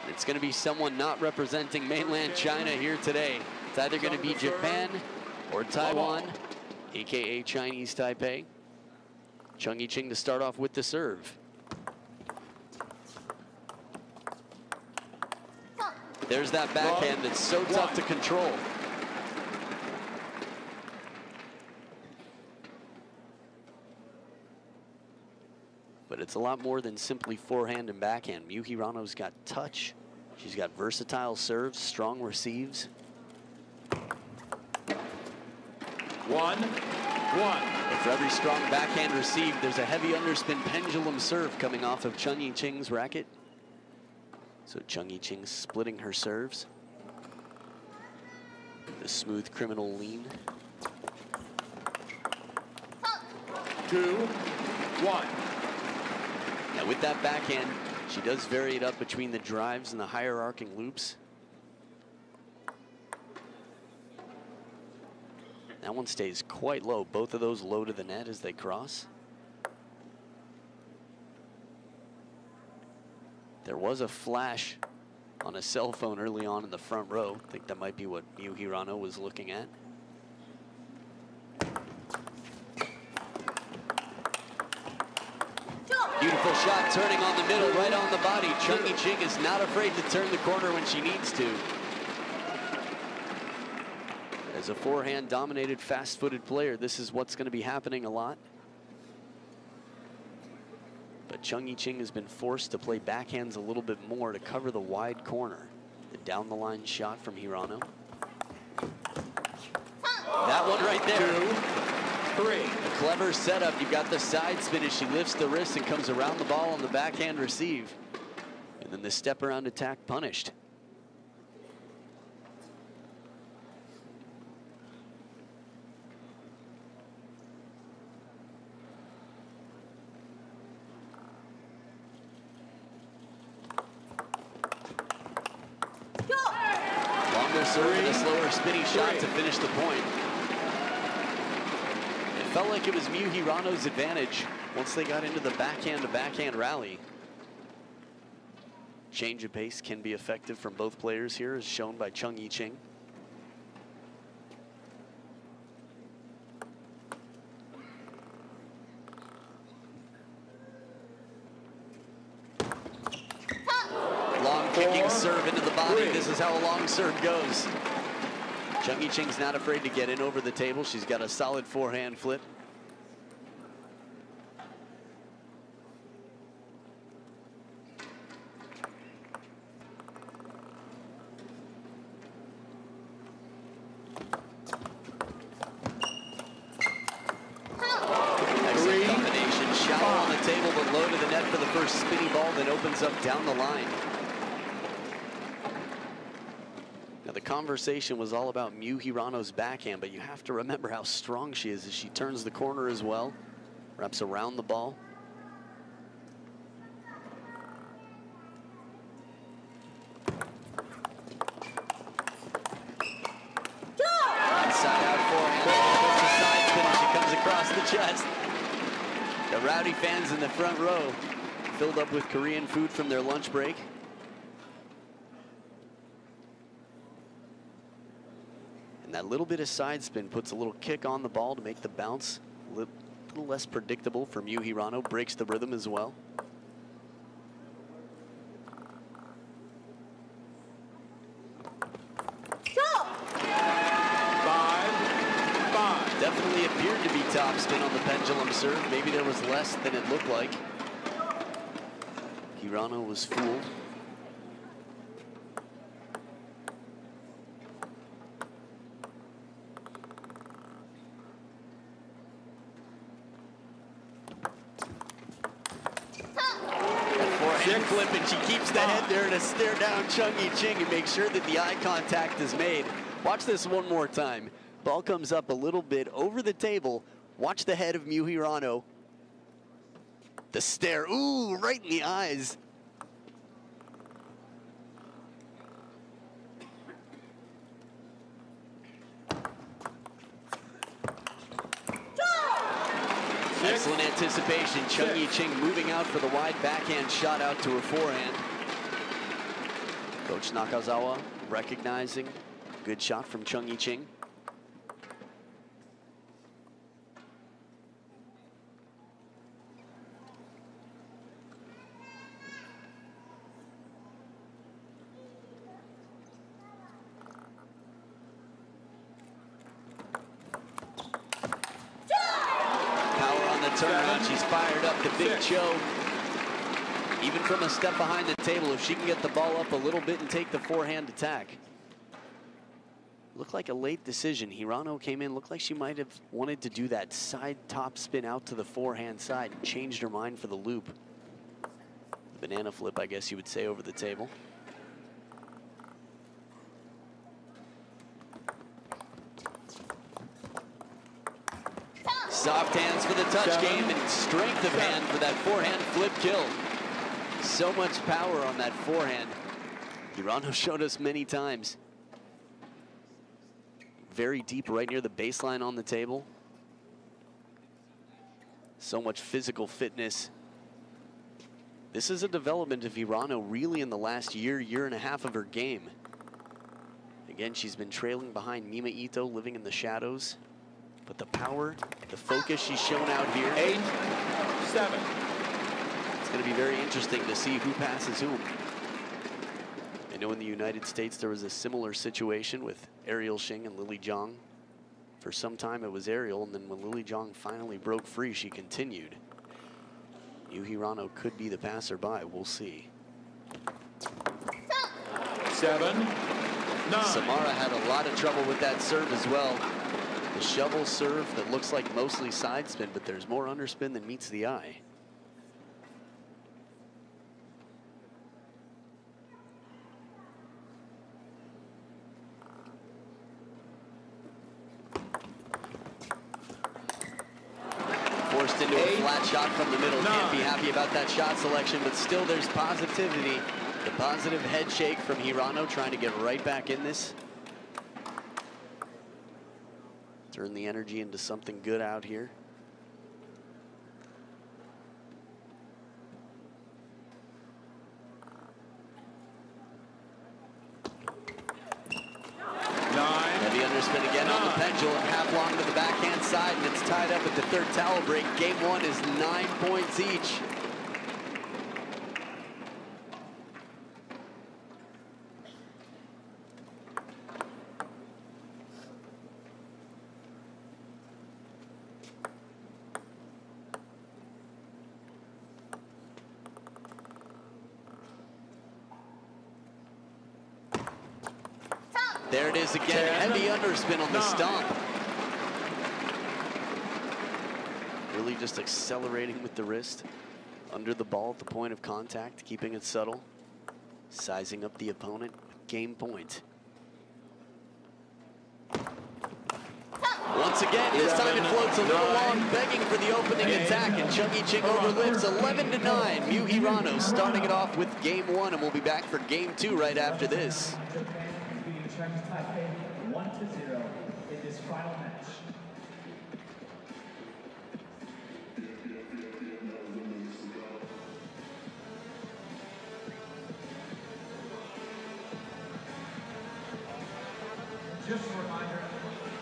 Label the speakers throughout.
Speaker 1: It's going to be someone not representing mainland China here today. It's either going to be Japan or Taiwan, aka Chinese Taipei. Ching to start off with the serve. There's that backhand that's so tough to control. But it's a lot more than simply forehand and backhand. Miu Hirano's got touch. She's got versatile serves, strong receives.
Speaker 2: 1-1.
Speaker 1: For every strong backhand receive, there's a heavy underspin pendulum serve coming off of Ching's racket. So Ching splitting her serves. The smooth criminal lean.
Speaker 2: 2-1.
Speaker 1: Now with that backhand, she does vary it up between the drives and the higher arcing loops. That one stays quite low. Both of those low to the net as they cross. There was a flash on a cell phone early on in the front row. I think that might be what Miu Hirano was looking at. Beautiful shot turning on the middle, right on the body. Ching is not afraid to turn the corner when she needs to. As a forehand dominated, fast-footed player, this is what's going to be happening a lot. But Ching has been forced to play backhands a little bit more to cover the wide corner. The down the line shot from Hirano. That one right there.
Speaker 2: 2-3.
Speaker 1: A clever setup. You've got the side spin as she lifts the wrist and comes around the ball on the backhand receive. And then the step around attack punished. Serve and a slower spinning shot to finish the point. It felt like it was Miu Hirano's advantage once they got into the backhand to backhand rally. Change of pace can be effective from both players here, as shown by Ching. Long kicking serve into the body. This is how a long serve goes. Ching's not afraid to get in over the table. She's got a solid forehand flip. Excellent combination. Shallow on the table, but low to the net for the first spinny ball that opens up down the line. Now the conversation was all about Miu Hirano's backhand, but you have to remember how strong she is as she turns the corner as well, wraps around the ball. Inside out forehand, puts a side spin as she comes across the chest. The rowdy fans in the front row filled up with Korean food from their lunch break. And that little bit of side spin puts a little kick on the ball to make the bounce a little less predictable for Miu Hirano. Breaks the rhythm as well. Definitely appeared to be topspin on the pendulum serve. Maybe there was less than it looked like. Hirano was fooled. Forehand flip, and she keeps the head there to stare down Ching and make sure that the eye contact is made. Watch this one more time. Ball comes up a little bit over the table. Watch the head of Miu Hirano. The stare, ooh, right in the eyes. Excellent anticipation. Ching moving out for the wide backhand shot out to her forehand. Coach Nakazawa recognizing good shot from Ching. Turnaround, she's fired up the big Cho. Even from a step behind the table, if she can get the ball up a little bit and take the forehand attack. Looked like a late decision. Hirano came in, looked like she might have wanted to do that side top spin out to the forehand side and changed her mind for the loop. The banana flip, I guess you would say, over the table. Soft hands for the touch game and strength of hand for that forehand flip kill. So much power on that forehand. Hirano showed us many times. Very deep right near the baseline on the table. So much physical fitness. This is a development of Hirano really in the last year and a half of her game. Again, she's been trailing behind Mima Ito, living in the shadows. But the power, the focus she's shown out here.
Speaker 2: 8-7.
Speaker 1: It's going to be very interesting to see who passes whom. I know in the United States there was a similar situation with Ariel Ching and Lily Zhang. For some time it was Ariel, and then when Lily Zhang finally broke free, she continued. Miu Hirano could be the passerby. We'll see.
Speaker 2: 7-9.
Speaker 1: Samara had a lot of trouble with that serve as well. The shovel serve that looks like mostly side spin, but there's more underspin than meets the eye. Forced into a flat shot from the middle. Can't be happy about that shot selection, but still there's positivity. The positive head shake from Hirano, trying to get right back in this. Turn the energy into something good out here. Heavy underspin again on the pendulum, half long to the backhand side, and it's tied up at the third towel break. Game one is 9 points each. There it is again, heavy underspin on the stomp. Really just accelerating with the wrist. Under the ball at the point of contact, keeping it subtle. Sizing up the opponent, game point. Once again, this time it floats a little long, begging for the opening attack, and Ching overlifts 11-9. Miu Hirano starting it off with game one, and we'll be back for game two right after this.
Speaker 3: 1-0 in this final match. Just a reminder,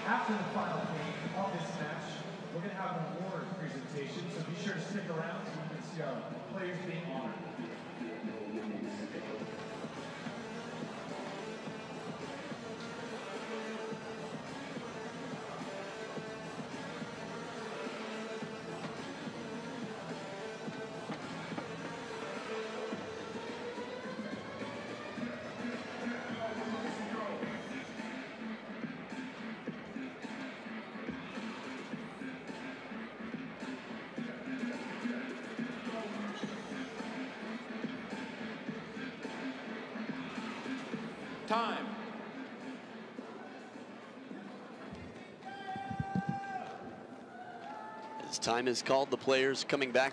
Speaker 3: after the final game of this match, we're going to have an award presentation, so be sure to stick around so you can see our players being honored.
Speaker 2: Time.
Speaker 1: As time is called, the players coming back.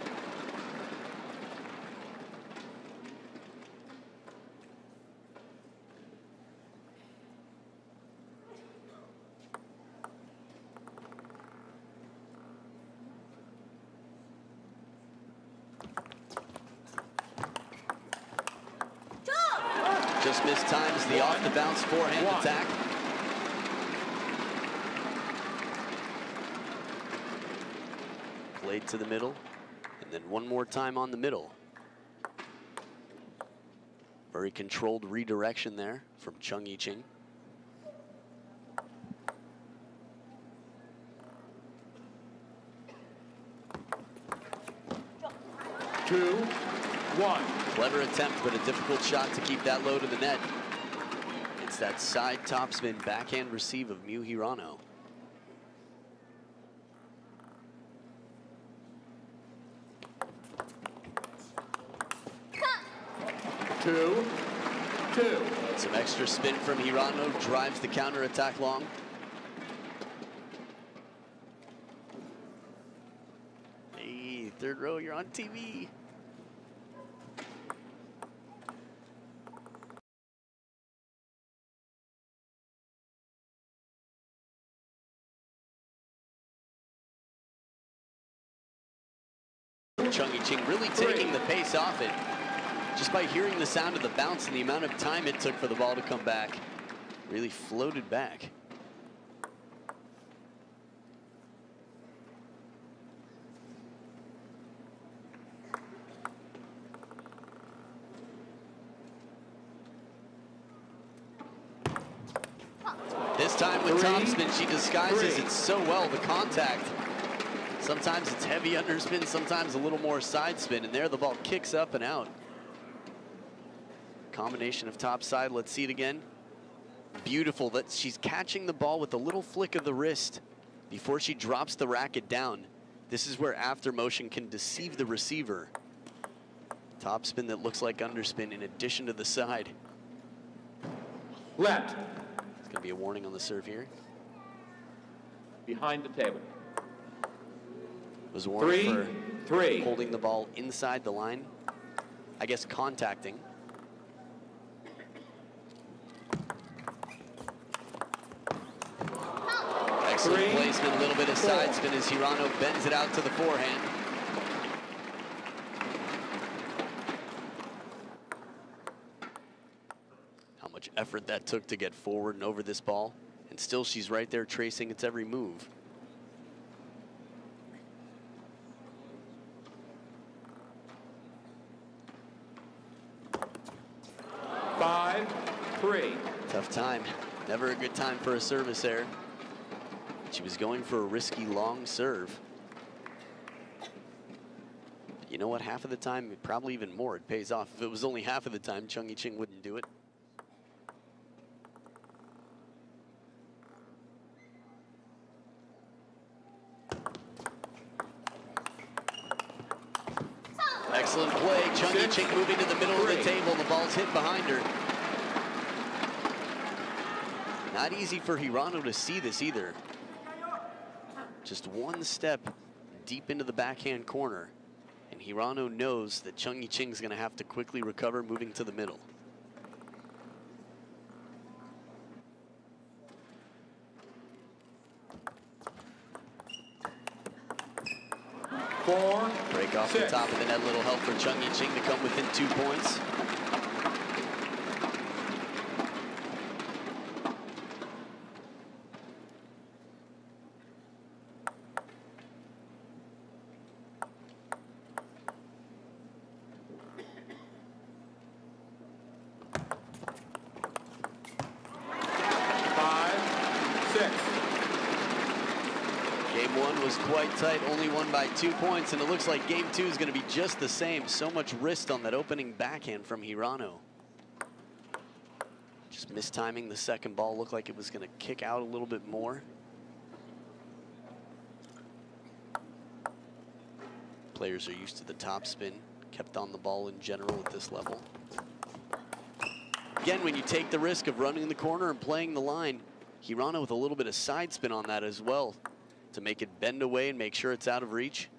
Speaker 1: Just mistimes the off-the-bounce forehand attack. Played to the middle, and then one more time on the middle. Very controlled redirection there from Ching.
Speaker 2: 2-1.
Speaker 1: Clever attempt, but a difficult shot to keep that low to the net. It's that side topspin backhand receive of Miu HIRANO.
Speaker 2: Two.
Speaker 1: Some extra spin from HIRANO, drives the counter attack long. Hey, third row, you're on TV. Ching really taking the pace off it. Just by hearing the sound of the bounce and the amount of time it took for the ball to come back. Really floated back. This time with topspin, she disguises it so well, the contact. Sometimes it's heavy underspin, sometimes a little more side spin, and there the ball kicks up and out. Combination of top side, let's see it again. Beautiful that she's catching the ball with a little flick of the wrist before she drops the racket down. This is where after motion can deceive the receiver. Top spin that looks like underspin in addition to the side.
Speaker 2: Left.
Speaker 1: It's gonna be a warning on the serve here.
Speaker 2: Behind the table.
Speaker 1: It was a warning for
Speaker 2: 3-3.
Speaker 1: holding the ball inside the line. I guess contacting. Excellent placement, a little bit of side spin as HIRANO bends it out to the forehand. How much effort that took to get forward and over this ball. And still she's right there tracing its every move. Tough time. Never a good time for a service error. She was going for a risky long serve. But you know what? Half of the time, probably even more, it pays off. If it was only half of the time, Ching wouldn't do it. Excellent play. Ching moving to the middle of the table. The ball's hit behind her. Not easy for HIRANO to see this either. Just one step deep into the backhand corner, and HIRANO knows that Ching's gonna have to quickly recover moving to the middle. Break off the top of the net, little help for Ching to come within 2 points. Quite tight, only won by 2 points, and it looks like game 2 is going to be just the same. So much wrist on that opening backhand from HIRANO. Just mistiming the second ball, looked like it was going to kick out a little bit more. Players are used to the top spin, kept on the ball in general at this level. Again, when you take the risk of running the corner and playing the line, HIRANO with a little bit of side spin on that as well, to make it bend away and make sure it's out of reach.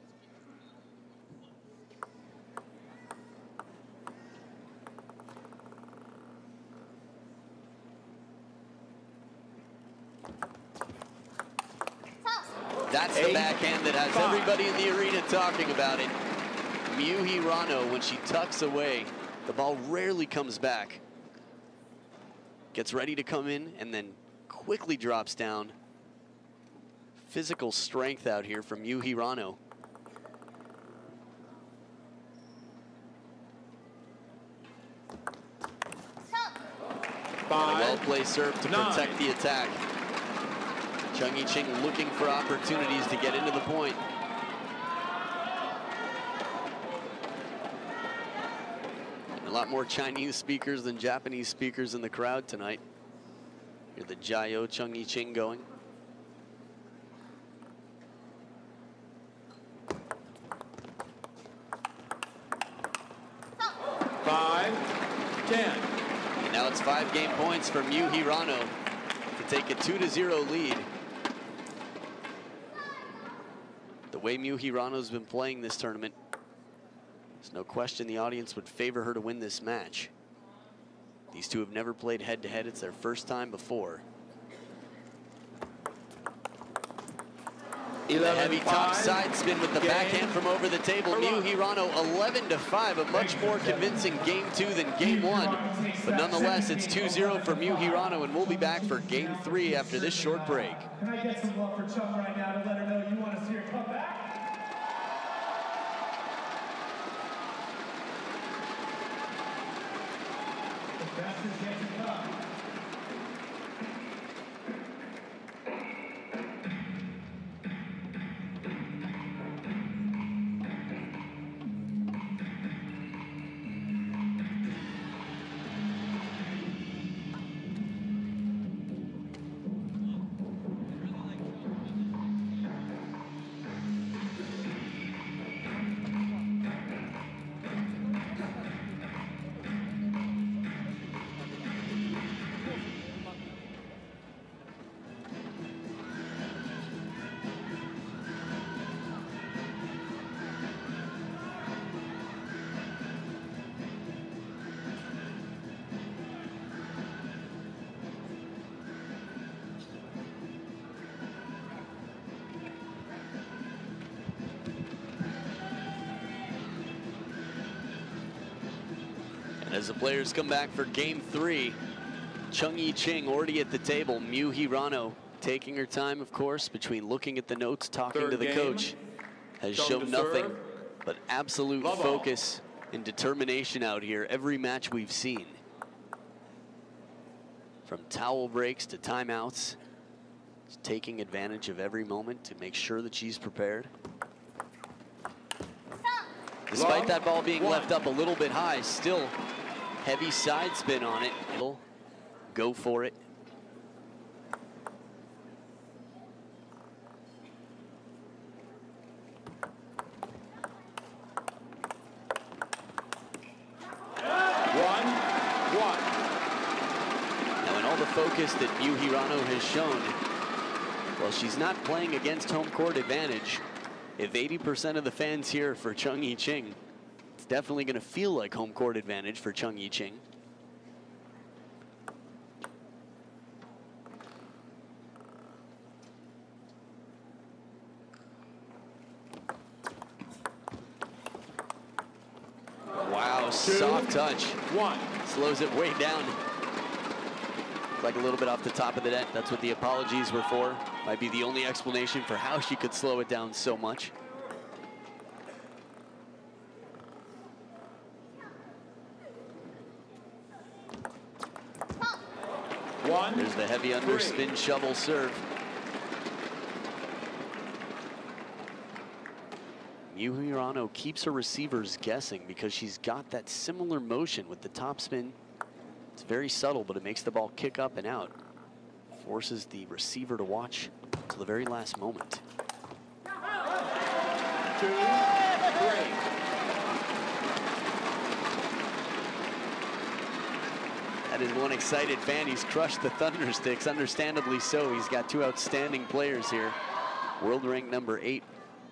Speaker 1: That's the backhand that has everybody in the arena talking about it. Miu HIRANO, when she tucks away, the ball rarely comes back. gets ready to come in and then quickly drops down. Physical strength out here from Miu HIRANO. A well-placed serve to protect the attack. Ching looking for opportunities to get into the point. A lot more Chinese speakers than Japanese speakers in the crowd tonight. Hear the Jiao Ching going. And now it's 5 game points for Miu HIRANO to take a 2-0 lead. The way Miu HIRANO's been playing this tournament, there's no question the audience would favor her to win this match. These two have never played head-to-head. It's their first time before. A heavy top side spin with the backhand from over the table. Miu HIRANO 11-5, a much more convincing game 2 than game 1. But nonetheless, it's 2-0 for Miu HIRANO, and we'll be back for game 3 after this short break.
Speaker 3: Can I get some love for Cheng right now to let her know you want to see her come back? The best is yet to come.
Speaker 1: As the players come back for game 3, Ching already at the table. Miu HIRANO taking her time, of course, between looking at the notes, talking to the coach, has shown nothing but absolute focus and determination out here every match we've seen. From towel breaks to timeouts, she's taking advantage of every moment to make sure that she's prepared. Despite that ball being left up a little bit high, still heavy side spin on it. It'll go for it. Now, in all the focus that Miu HIRANO has shown, well, she's not playing against home court advantage. If 80% of the fans here for Ching, it's definitely going to feel like home court advantage for Ching. Wow, soft touch. Slows it way down. Like a little bit off the top of the net. That's what the apologies were for. Might be the only explanation for how she could slow it down so much. There's the heavy underspin shovel serve. Miu HIRANO keeps her receivers guessing because she's got that similar motion with the topspin. It's very subtle, but it makes the ball kick up and out. Forces the receiver to watch till the very last moment.
Speaker 2: 2, 3.
Speaker 1: That is one excited fan. He's crushed the Thunder Sticks, understandably so. He's got 2 outstanding players here. World rank number 8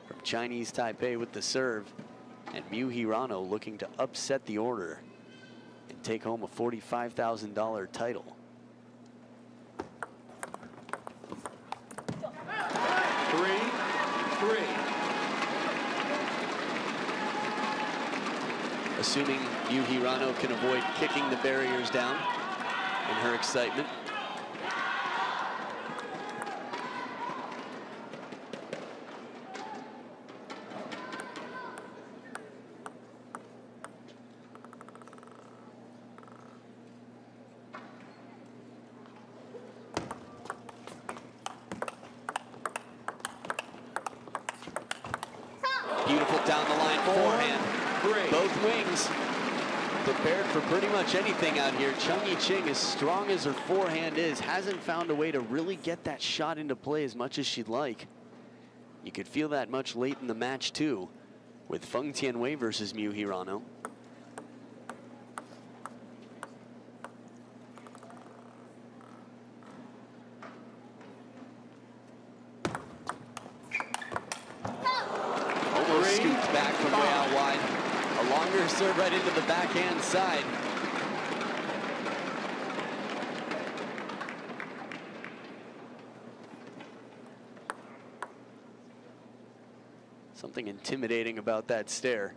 Speaker 1: from Chinese Taipei with the serve, and Miu HIRANO looking to upset the order and take home a $45,000 title. Assuming Miu HIRANO can avoid kicking the barriers down in her excitement. Beautiful down the line forehand. Both wings prepared for pretty much anything out here. Ching, as strong as her forehand is, hasn't found a way to really get that shot into play as much as she'd like. You could feel that much late in the match too, with Feng Tianwei versus Miu HIRANO. Scooped back from way out wide. A longer serve right into the backhand side. Something intimidating about that stare.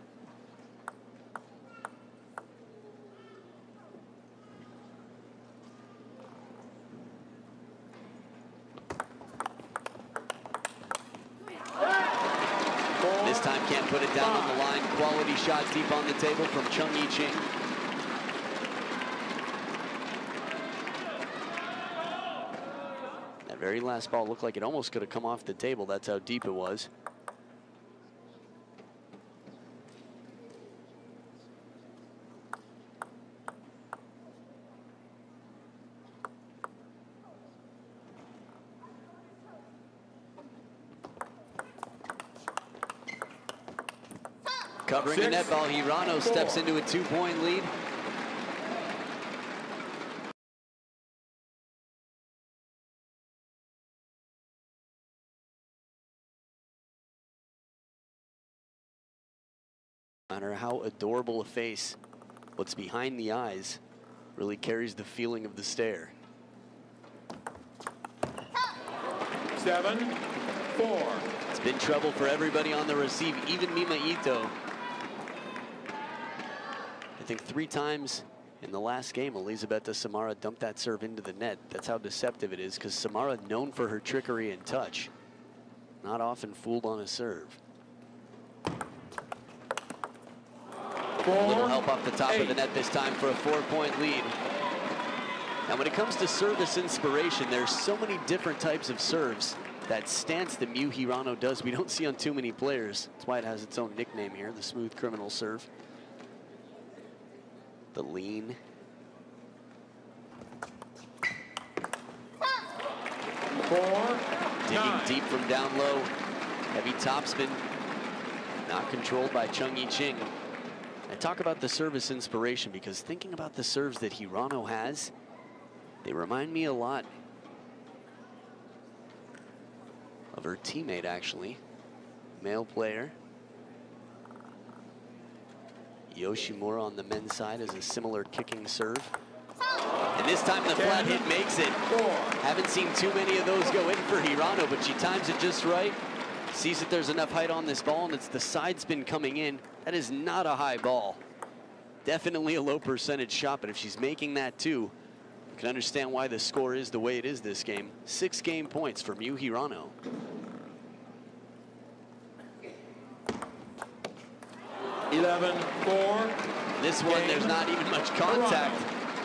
Speaker 1: This time can't put it down on the line. Quality shots deep on the table from Ching. That very last ball looked like it almost could have come off the table. That's how deep it was. Covering the net ball, Hirano steps into a 2-point lead. No matter how adorable a face, what's behind the eyes really carries the feeling of the stare.
Speaker 2: 7-4.
Speaker 1: It's been trouble for everybody on the receive, even Mima Ito. I think 3 times in the last game, Elizabeta Samara dumped that serve into the net. That's how deceptive it is, because Samara, known for her trickery and touch, not often fooled on a serve. A little help off the top of the net this time for a 4-point lead. Now, when it comes to service inspiration, there's so many different types of serves. That stance that Miu HIRANO does, we don't see on too many players. That's why it has its own nickname here, the smooth criminal serve. The lean. Digging deep from down low. Heavy topspin. Not controlled by Ching. I talk about the service inspiration because thinking about the serves that HIRANO has, they remind me a lot of her teammate, actually. Male player. Yoshimura on the men's side has a similar kicking serve. And this time the flat hit makes it. Haven't seen too many of those go in for HIRANO, but she times it just right. Sees that there's enough height on this ball, and it's the side spin coming in. That is not a high ball. Definitely a low percentage shot, but if she's making that too, you can understand why the score is the way it is this game. 6 game points for Miu HIRANO. This one, there's not even much contact.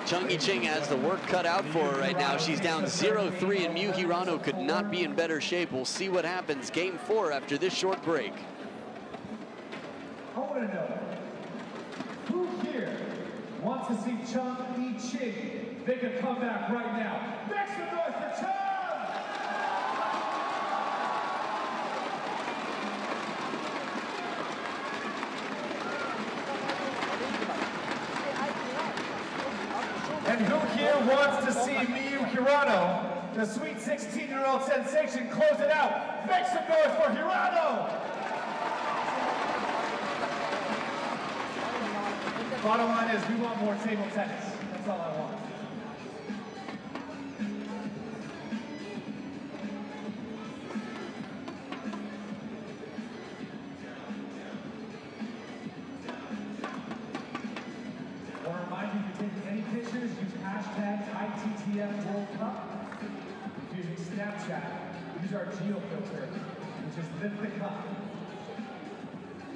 Speaker 1: Ching has the work cut out for her right now. She's down 0-3, and Miu HIRANO could not be in better shape. We'll see what happens game 4 after this short break.
Speaker 3: I want to know, who here wants to see Ching make a comeback right now? Make some noise for Ching! And who here wants to see Miu HIRANO, the sweet 16-year-old sensation, close it out? Make some noise for HIRANO! Bottom line is, we want more table tennis. That's all I want. I want to remind you, if you're taking any pictures, use hashtag ITTF. ITTF World Cup. If using Snapchat, use our geo filter, which is Lift the Cup.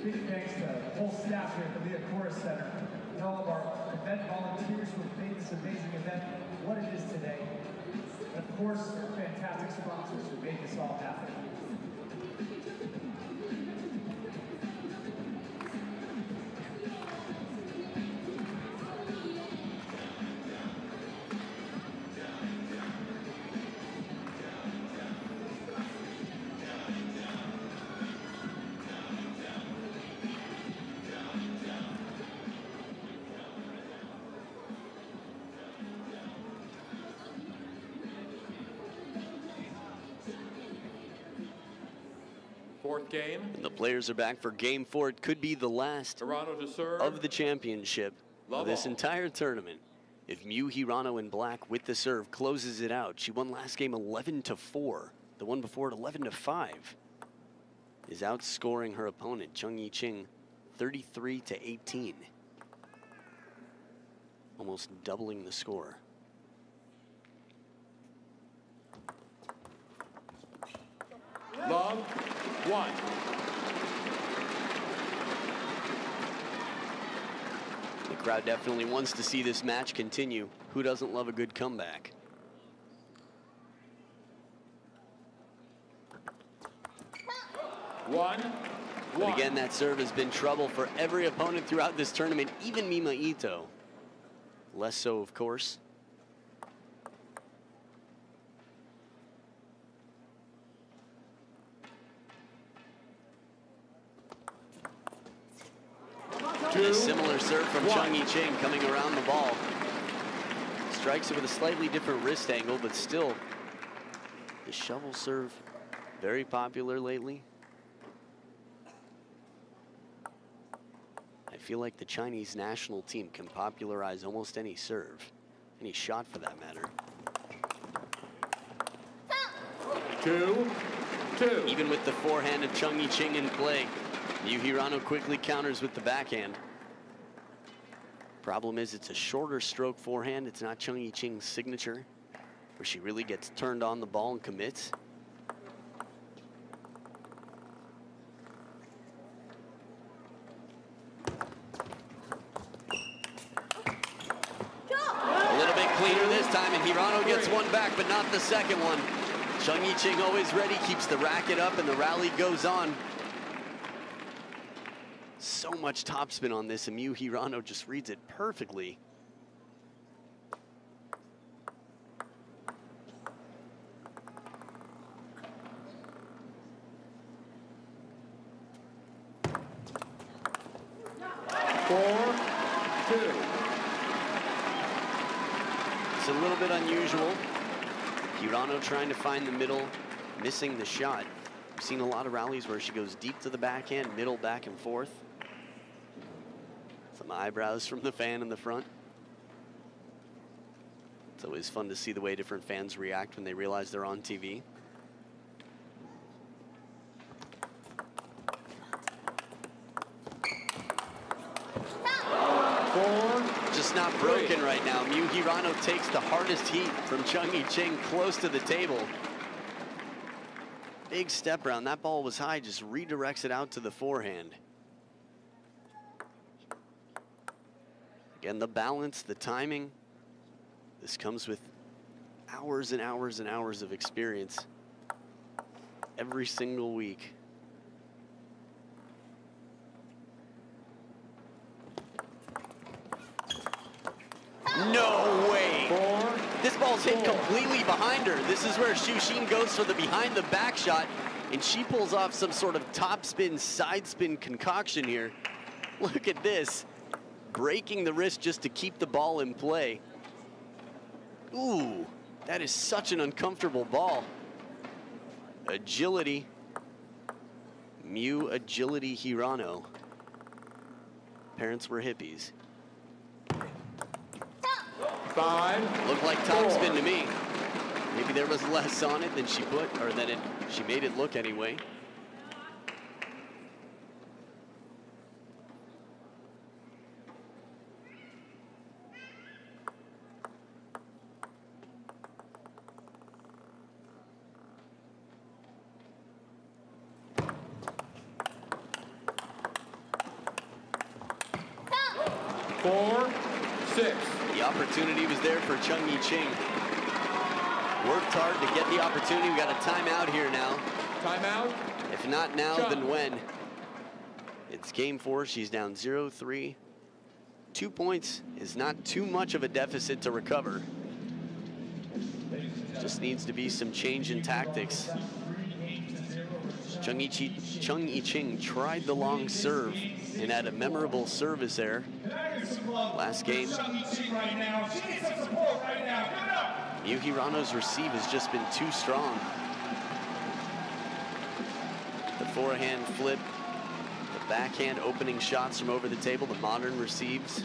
Speaker 3: Big thanks to the whole staff here at the Leah Chorus Center and all of our event volunteers who have made this amazing event what it is today. And of course, our fantastic sponsors who made this all happen.
Speaker 2: Fourth game.
Speaker 1: And the players are back for game 4. It could be the last
Speaker 2: Hirano to serve.
Speaker 1: of the championship of this entire tournament. If Miu HIRANO in black with the serve closes it out. She won last game 11-4. The one before it 11-5. Is outscoring her opponent, Ching 33-18. Almost doubling the score.
Speaker 2: Love, 1.
Speaker 1: The crowd definitely wants to see this match continue. Who doesn't love a good comeback? But again, that serve has been trouble for every opponent throughout this tournament, even Mima Ito. Less so, of course. A similar serve from Ching coming around the ball. Strikes it with a slightly different wrist angle, but still, the shovel serve, very popular lately. I feel like the Chinese national team can popularize almost any serve, any shot for that matter.
Speaker 2: 2-2.
Speaker 1: Even with the forehand of Ching in play, Miu HIRANO quickly counters with the backhand. Problem is, it's a shorter stroke forehand. It's not Ching's signature, where she really gets turned on the ball and commits. A little bit cleaner this time, and HIRANO gets one back, but not the second one. Ching always ready, keeps the racket up, and the rally goes on. So much topspin on this, and Miu HIRANO just reads it perfectly. It's a little bit unusual. HIRANO trying to find the middle, missing the shot. We've seen a lot of rallies where she goes deep to the backhand, middle, back and forth. Some eyebrows from the fan in the front. It's always fun to see the way different fans react when they realize they're on TV. Just not broken right now. Miu HIRANO takes the hardest heat from Ching close to the table. Big step round. That ball was high, just redirects it out to the forehand. Again, the balance, the timing. This comes with hours and hours and hours of experience every single week. No way. This ball's hit completely behind her. This is where Xu goes for the behind the back shot, and she pulls off some sort of top spin, side spin concoction here. Look at this. Breaking the wrist just to keep the ball in play. Ooh, that is such an uncomfortable ball. Agility. Miu Agility HIRANO. Parents were hippies.
Speaker 2: 5.
Speaker 1: Looked like topspin to me. Maybe there was less on it than she put, or than she made it look anyway.
Speaker 2: 6.
Speaker 1: The opportunity was there for Ching. Worked hard to get the opportunity. We got a timeout here now.
Speaker 2: Timeout.
Speaker 1: If not now,
Speaker 2: Ching.
Speaker 1: then when? It's game 4. She's down 0-3. 2 points is not too much of a deficit to recover. Just needs to be some change in tactics. Ching tried the long serve and had a memorable service error last game. Miu HIRANO's receive has just been too strong. The forehand flip, the backhand opening shots from over the table, the modern receives.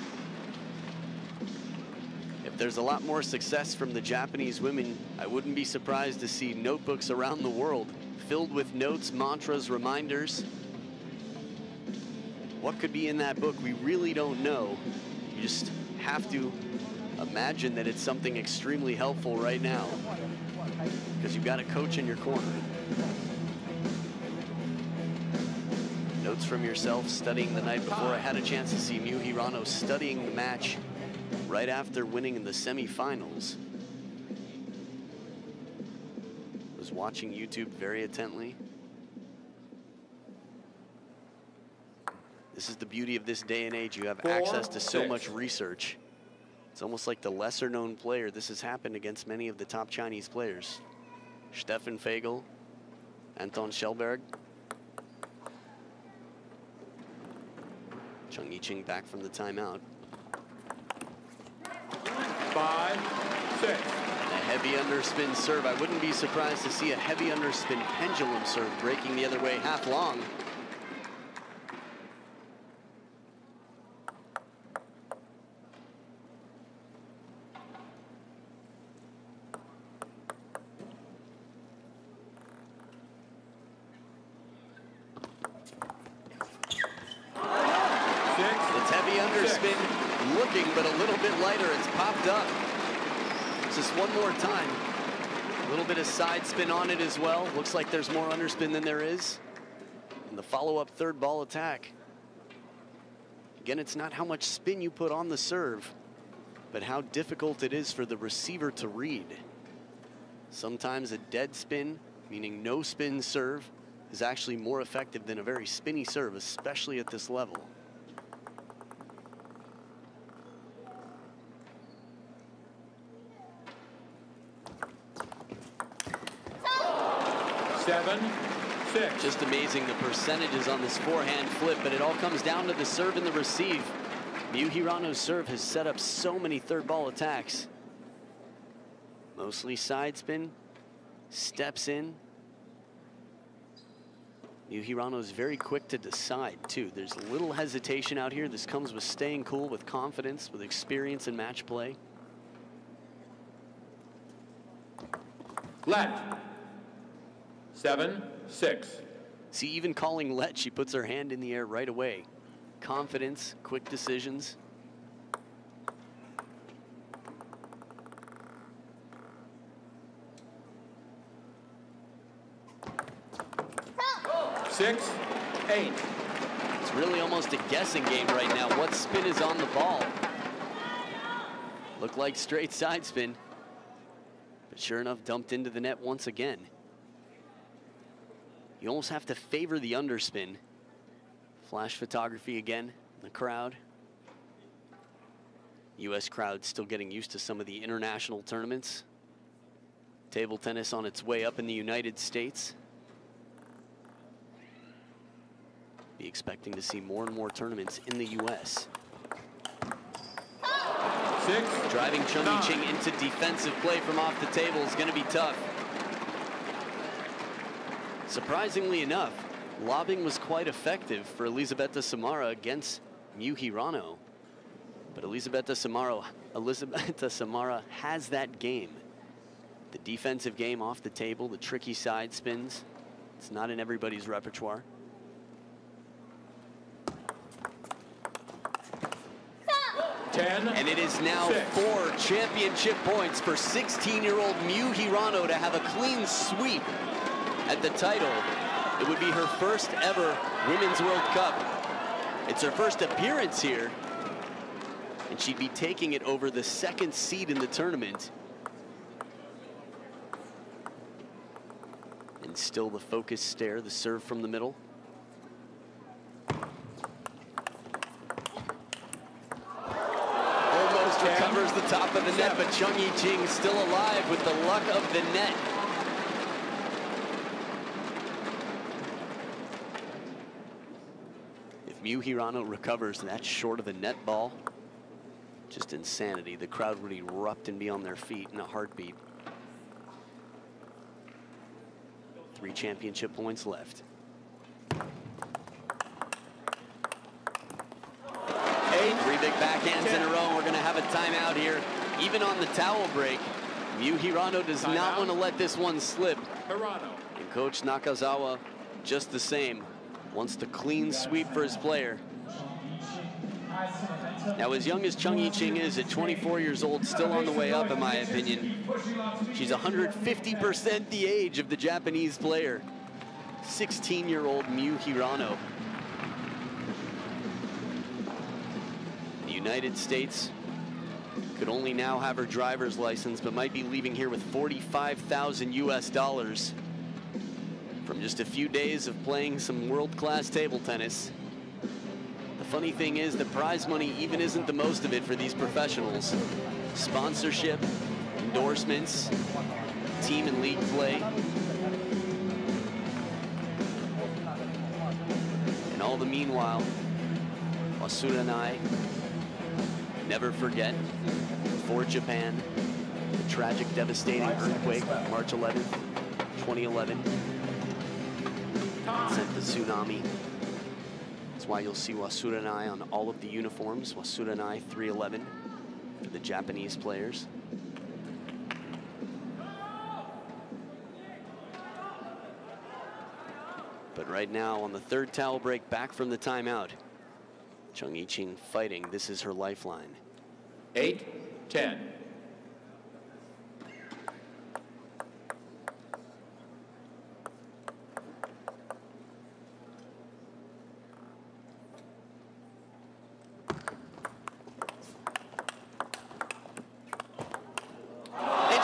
Speaker 1: If there's a lot more success from the Japanese women, I wouldn't be surprised to see notebooks around the world filled with notes, mantras, reminders. What could be in that book? We really don't know. You just have to imagine that it's something extremely helpful right now, because you've got a coach in your corner. Notes from yourself, studying the night before. I had a chance to see Miu HIRANO studying the match right after winning in the semifinals. Was watching YouTube very intently. This is the beauty of this day and age. You have access to so much research. It's almost like the lesser known player. This has happened against many of the top Chinese players. Stefan Fagel, Anton Schellberg. Ching back from the timeout.
Speaker 2: 5, 6.
Speaker 1: A heavy underspin serve. I wouldn't be surprised to see a heavy underspin pendulum serve breaking the other way half long. It's heavy underspin, looking but a little bit lighter. It's popped up. Just one more time. A little bit of side spin on it as well. Looks like there's more underspin than there is. And the follow-up third ball attack. Again, it's not how much spin you put on the serve, but how difficult it is for the receiver to read. Sometimes a dead spin, meaning no spin serve, is actually more effective than a very spinny serve, especially at this level.
Speaker 2: Seven, 6.
Speaker 1: Just amazing the percentages on this forehand flip, but it all comes down to the serve and the receive. Miu HIRANO's serve has set up so many third ball attacks. Mostly side spin, steps in. Miu HIRANO's very quick to decide too. There's little hesitation out here. This comes with staying cool, with confidence, with experience in match play.
Speaker 2: Let. 7, 6.
Speaker 1: See, even calling let, she puts her hand in the air right away. Confidence, quick decisions.
Speaker 2: Six, 8.
Speaker 1: It's really almost a guessing game right now. What spin is on the ball? Looked like straight side spin, but sure enough, dumped into the net once again. You almost have to favor the underspin. Flash photography again in the crowd. U.S. crowd still getting used to some of the international tournaments. Table tennis on its way up in the United States. Be expecting to see more and more tournaments in the U.S.
Speaker 2: 6.
Speaker 1: Driving Ching into defensive play from off the table is going to be tough. Surprisingly enough, lobbing was quite effective for Elisabetta Samara against Miu HIRANO. But Elisabetta Samara has that game. The defensive game off the table, the tricky side spins. It's not in everybody's repertoire.
Speaker 2: And
Speaker 1: it is now 4 championship points for 16-year-old Miu HIRANO to have a clean sweep at the title. It would be her first ever Women's World Cup. It's her first appearance here. and she'd be taking it over the second seed in the tournament. And still the focused stare, the serve from the middle. Almost recovers the top of the net, but Cheng Yi-Ching still alive with the luck of the net. If Miu HIRANO recovers, that's short of the net ball. Just insanity. The crowd would erupt and be on their feet in a heartbeat. 3 championship points left. 3 big backhands in a row. We're going to have a timeout here. Even on the towel break, Miu HIRANO does not want to let this one slip. And Coach Nakazawa, just the same, wants the clean sweep for his player. Now, as young as Cheng Yi-Ching is at 24 years old, still on the way up, in my opinion. She's 150% the age of the Japanese player. 16-year-old Miu HIRANO. The United States could only now have her driver's license, but might be leaving here with 45,000 US dollars from just a few days of playing some world-class table tennis. The funny thing is, the prize money even isn't the most of it for these professionals. Sponsorship, endorsements, team and league play. And all the meanwhile, Wasura and I never forget, for Japan, the tragic, devastating earthquake, March 11th, 2011. Sent the tsunami. That's why you'll see Wasura and I on all of the uniforms. Wasura and I 311 for the Japanese players. But right now, on the third towel break back from the timeout, Cheng Yi-Ching fighting. This is her lifeline.
Speaker 2: 8-10.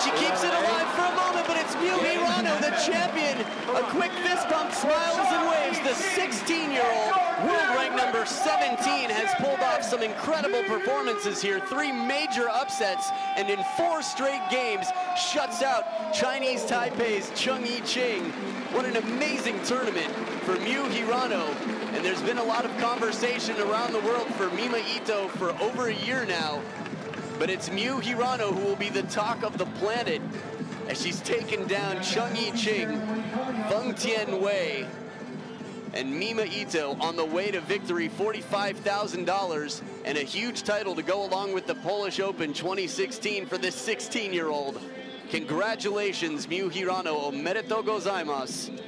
Speaker 1: She keeps it alive for a moment, but it's Miu HIRANO, the champion. A quick fist bump, smiles and waves. The 16-year-old, world rank number 17, has pulled off some incredible performances here. 3 major upsets, and in 4 straight games, shuts out Chinese Taipei's Cheng Yi-Ching. What an amazing tournament for Miu HIRANO. And there's been a lot of conversation around the world for Mima Ito for over a year now. But it's Miu HIRANO who will be the talk of the planet as she's taken down Cheng Yi-Ching, Feng Tianwei, and Mima Ito on the way to victory. $45,000 and a huge title to go along with the Polish Open 2016 for this 16-year-old. Congratulations, Miu HIRANO. Omedetou gozaimasu.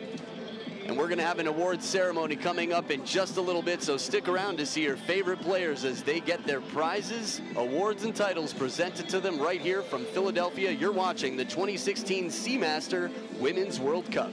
Speaker 1: And we're going to have an awards ceremony coming up in just a little bit, so stick around to see your favorite players as they get their prizes, awards, and titles presented to them right here from Philadelphia. You're watching the 2016 Seamaster Women's World Cup.